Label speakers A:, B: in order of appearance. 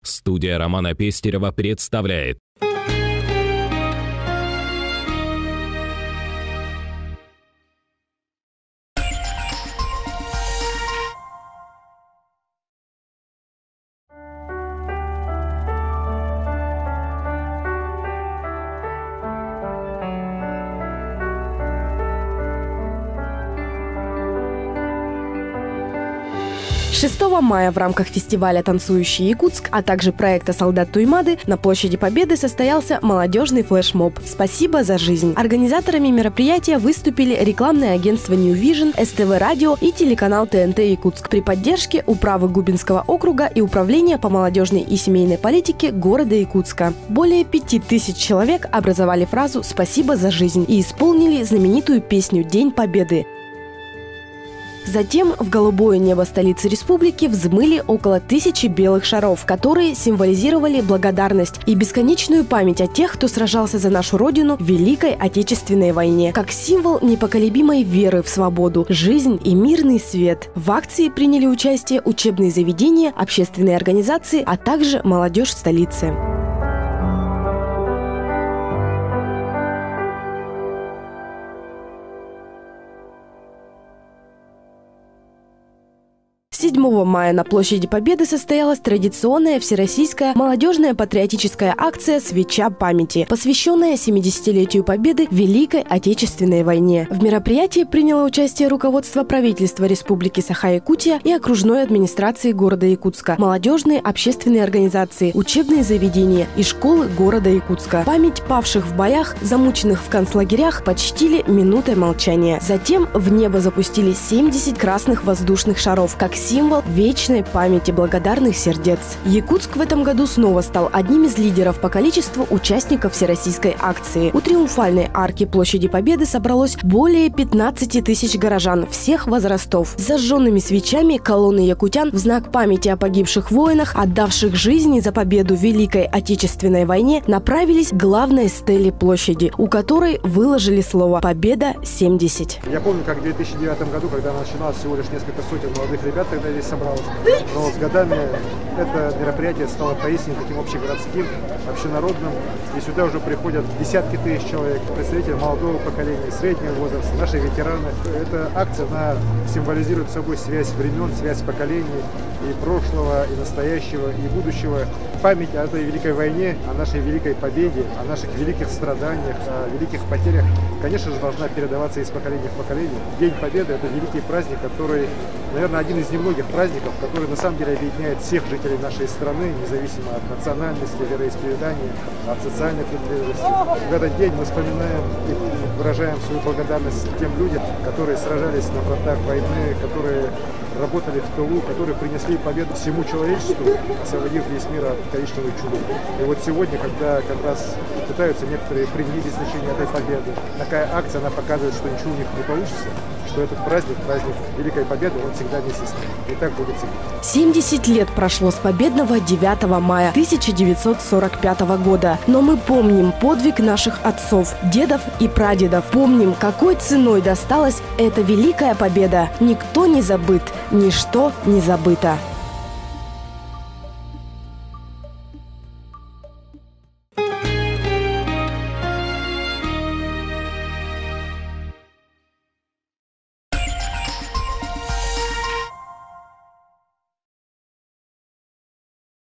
A: Студия Романа Пестерева представляет.
B: Шестого мая в рамках фестиваля «Танцующий Якутск», а также проекта «Солдат Туймады» на площади Победы состоялся молодежный флешмоб «Спасибо за жизнь». Организаторами мероприятия выступили рекламное агентство New Vision, СТВ Радио и телеканал ТНТ Якутск при поддержке Управы Губинского округа и Управления по молодежной и семейной политике города Якутска. Более 5000 человек образовали фразу «Спасибо за жизнь» и исполнили знаменитую песню «День Победы». Затем в голубое небо столицы республики взмыли около 1000 белых шаров, которые символизировали благодарность и бесконечную память о тех, кто сражался за нашу Родину в Великой Отечественной войне, как символ непоколебимой веры в свободу, жизнь и мирный свет. В акции приняли участие учебные заведения, общественные организации, а также молодежь столицы. 7 мая на площади Победы состоялась традиционная всероссийская молодежная патриотическая акция «Свеча памяти», посвященная 70-летию Победы в Великой Отечественной войне. В мероприятии приняло участие руководство правительства Республики Саха-Якутия и окружной администрации города Якутска, молодежные общественные организации, учебные заведения и школы города Якутска. Память павших в боях, замученных в концлагерях, почтили минутой молчания. Затем в небо запустили 70 красных воздушных шаров, как символ вечной памяти благодарных сердец. Якутск в этом году снова стал одним из лидеров по количеству участников всероссийской акции. У триумфальной арки площади Победы собралось более 15 000 горожан всех возрастов. С зажженными свечами колонны якутян в знак памяти о погибших воинах, отдавших жизни за победу в Великой Отечественной войне, направились к главной стеле площади, у которой выложили слово «Победа-70».
C: Я помню, как в 2009 году, когда начиналось всего лишь несколько сотен молодых ребят, тогда здесь собралось. Но с годами это мероприятие стало поистине таким общегородским, общенародным. И сюда уже приходят десятки тысяч человек, представители молодого поколения, среднего возраста, наши ветераны. Эта акция, она символизирует собой связь времен, связь поколений и прошлого, и настоящего, и будущего. Память о этой великой войне, о нашей великой победе, о наших великих страданиях, о великих потерях, конечно же, должна передаваться из поколения в поколение. День Победы – это великий праздник, который, наверное, один из немногих праздников, который на самом деле объединяет всех жителей нашей страны, независимо от национальности, вероисповедания, от социальной принадлежности. В этот день мы вспоминаем и выражаем свою благодарность тем людям, которые сражались на фронтах войны, которые работали в тылу, которые принесли победу всему человечеству, освободив весь мир от количественного чуда. И вот сегодня, когда как раз пытаются некоторые принизить значение этой победы, такая акция, она показывает, что ничего у них не получится, что этот праздник, праздник Великой Победы, он всегда вместе с нами. И так будет всегда.
B: 70 лет прошло с победного 9 мая 1945 года. Но мы помним подвиг наших отцов, дедов и прадедов. Помним, какой ценой досталась эта великая победа. Никто не забыт, ничто не забыто.